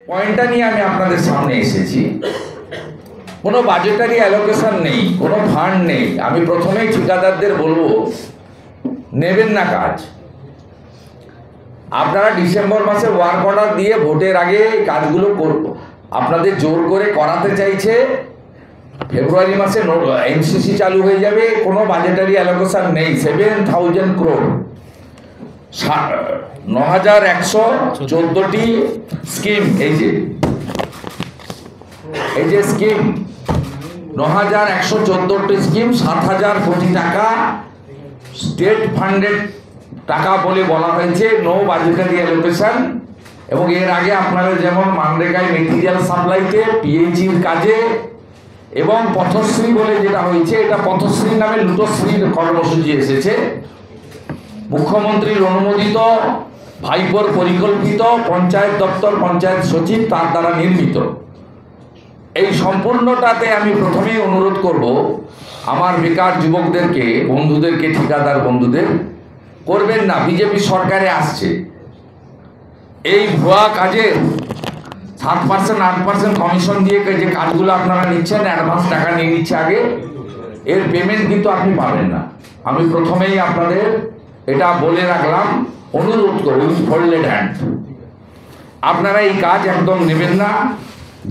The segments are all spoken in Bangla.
পয়েন্টটা নিয়ে আমি আপনাদের সামনে এসেছি। কোনো বাজেটারি অ্যালোকেশন নেই, কোনো ফান্ড নেই। আমি প্রথমেই ঠিকাদারদের বলবো, নেবেন না কাজ। আপনারা ডিসেম্বর মাসে ওয়ার্ক অর্ডার দিয়ে ভোটের আগে কাজগুলো আপনাদের জোর করে করাতে চাইছে। ফেব্রুয়ারি মাসে এমসিসি চালু হয়ে যাবে, কোনো বাজেটারি অ্যালোকেশন নেই। 7,000 crore, 9,114টি স্কিম। এই যে স্কিম 9,114টি স্কিম, 7,000 কোটি টাকা স্টেট ফান্ডেড টাকা বলে বলা হয়েছে, নো বাজেটারি অ্যালোকেশন। এবং এর আগে আপনারা যেমন মানরেগায় মেটেরিয়াল সাপ্লাইতে, পিএইচির কাজে এবং পথশ্রী বলে যেটা হয়েছে, এটা পথশ্রী নামে লুটোশ্রীর কর্মসূচি এসেছে। মুখ্যমন্ত্রীর অনুমোদিত, ভাইপোর পরিকল্পিত, পঞ্চায়েত দপ্তর, পঞ্চায়েত সচিব তার দ্বারা নির্মিত। এই সম্পূর্ণটাতে আমি প্রথমেই অনুরোধ করব আমার বেকার যুবকদেরকে, বন্ধুদেরকে, ঠিকাদার বন্ধুদের, করবেন না। বিজেপি সরকারে আসছে, এই ভুয়া কাজের 7%, 8% কমিশন দিয়ে যে কাজগুলো আপনারা নিচ্ছেন, অ্যাডভান্স টাকা নিয়ে নিচ্ছে আগে, এর পেমেন্ট কিন্তু আপনি পাবেন না। আমি প্রথমেই আপনাদের এটা বলে রাখলাম, অনুরোধ করি, ফোল্ডেড হ্যান্ড। আপনারা এই কাজ একদম নেবেন না।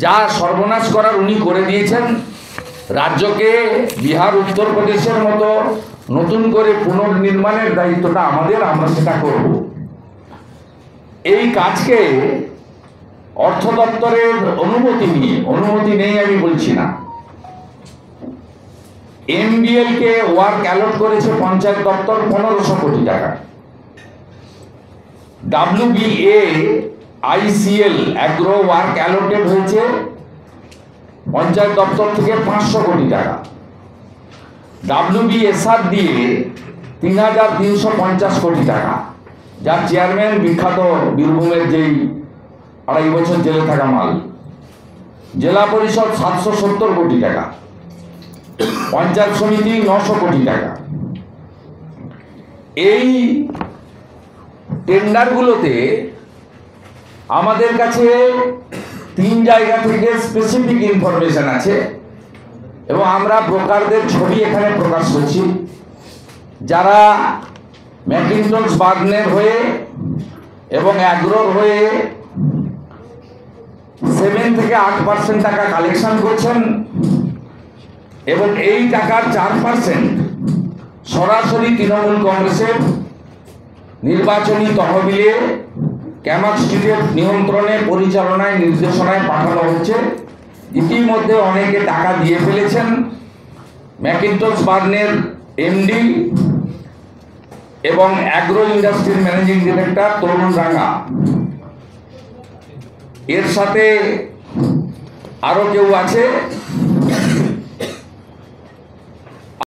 যা সর্বনাশ করার উনি করে দিয়েছেন। রাজ্যকে বিহার, উত্তরপ্রদেশের মতো নতুন করে পুনর্নির্মাণের দায়িত্বটা আমাদের, আমরা সেটা করব। এই কাজকে অর্থ দপ্তরের অনুমতি নিয়ে, অনুমতি নেই আমি বলছি না, এমবিএল কে ওয়ার্ক অ্যালট করেছে পঞ্চায়েত দপ্তর 1500 কোটি টাকা। WBA ICL agro work allotted হয়েছে পঞ্চায়েত দপ্তর থেকে 500 কোটি টাকা। WBSR দিয়ে 3,350 কোটি টাকা, যার চেয়ারম্যান বিখ্যাত বীরভূমের যেই 2.5 বছর জেলে থাকা মাল। জেলা পরিষদ 770 কোটি টাকা, পঞ্চায়েত সমিতি 900 কোটি টাকা। এই টেন্ডারগুলোতে আমাদের কাছে 3 জায়গা থেকে স্পেসিফিক ইনফরমেশন আছে এবং আমরা ব্রোকারদের ছবি এখানে প্রকাশ করছি। যারা ম্যাকিন্টনস বার্গনের হয়ে এবং অ্যাগ্রোর হয়ে 7 থেকে 8% টাকা কালেকশন করছেন এবং এই টাকার 4% সরাসরি তৃণমূল কংগ্রেসের নির্বাচনী তহবিলে ক্যামাক স্ট্রিটের নিয়ন্ত্রণে, পরিচালনায়, নির্দেশনায় পাঠানো হচ্ছে। ইতিমধ্যে অনেকে টাকা দিয়ে ফেলেছেন। ম্যাকিন্টনস বার্গনের এমডি এবং অ্যাগ্রো ইন্ডাস্ট্রির ম্যানেজিং ডিরেক্টর তরুণ রাঙা, এর সাথে আরো কেউ আছে,